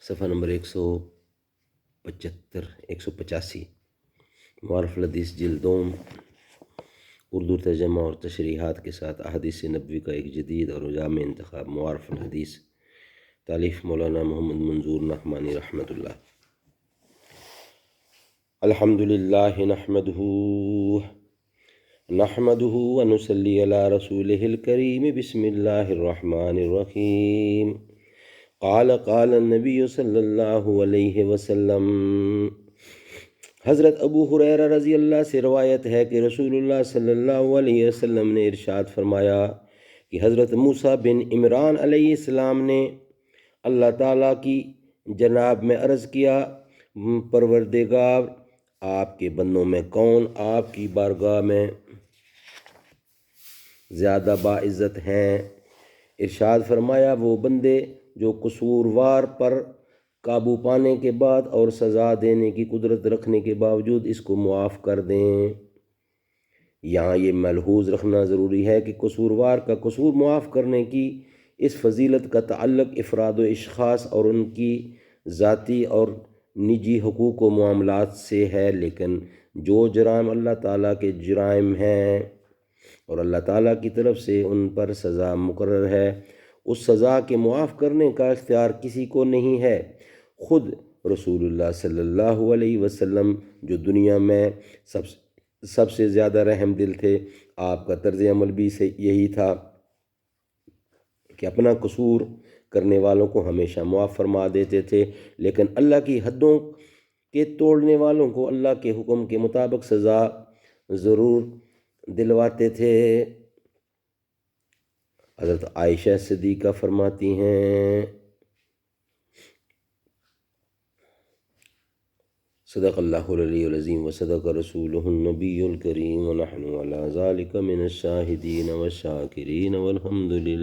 صفحہ نمبر 185 معارف الحدیث جلدوم اردو ترجمہ اور تشریحات کے ساتھ احادیث نبوی کا ایک جدید اور جامع انتخاب معارف الحدیث تالیف مولانا محمد منظور نعمانی رحمۃ اللہ۔ الحمدللہ نحمده ونصلی علی رسولہ الکریم بسم اللہ الرحمن الرحیم۔ قال النبی صلی اللہ علیہ وسلم، حضرت ابو ہریرہ رضی اللہ سے روایت ہے کہ رسول اللہ صلی اللہ علیہ وسلم نے ارشاد فرمایا کہ حضرت موسیٰ بن عمران علیہ السلام نے اللہ تعالیٰ کی جناب میں عرض کیا، پروردگار آپ کے بندوں میں کون آپ کی بارگاہ میں زیادہ باعزت ہیں؟ ارشاد فرمایا، وہ بندے جو قصوروار پر قابو پانے کے بعد اور سزا دینے کی قدرت رکھنے کے باوجود اس کو معاف کر دیں۔ یہاں یہ ملحوظ رکھنا ضروری ہے کہ قصوروار کا قصور معاف کرنے کی اس فضیلت کا تعلق افراد و اشخاص اور ان کی ذاتی اور نجی حقوق و معاملات سے ہے، لیکن جو جرائم اللہ تعالیٰ کے جرائم ہیں اور اللہ تعالیٰ کی طرف سے ان پر سزا مقرر ہے، اس سزا کے معاف کرنے کا اختیار کسی کو نہیں ہے۔ خود رسول اللہ صلی اللہ علیہ وسلم جو دنیا میں سب سے زیادہ رحم دل تھے، آپ کا طرز عمل بھی یہی تھا کہ اپنا قصور کرنے والوں کو ہمیشہ معاف فرما دیتے تھے، لیکن اللہ کی حدوں کے توڑنے والوں کو اللہ کے حکم کے مطابق سزا ضرور دلواتے تھے۔ حضرت عائشہ صدیقہ فرماتی ہیں، صدق اللہ العلی العظیم وصدق رسولہ النبی الکریم ونحن علی ذلک من الشاہدین والشاکرین والحمد للہ۔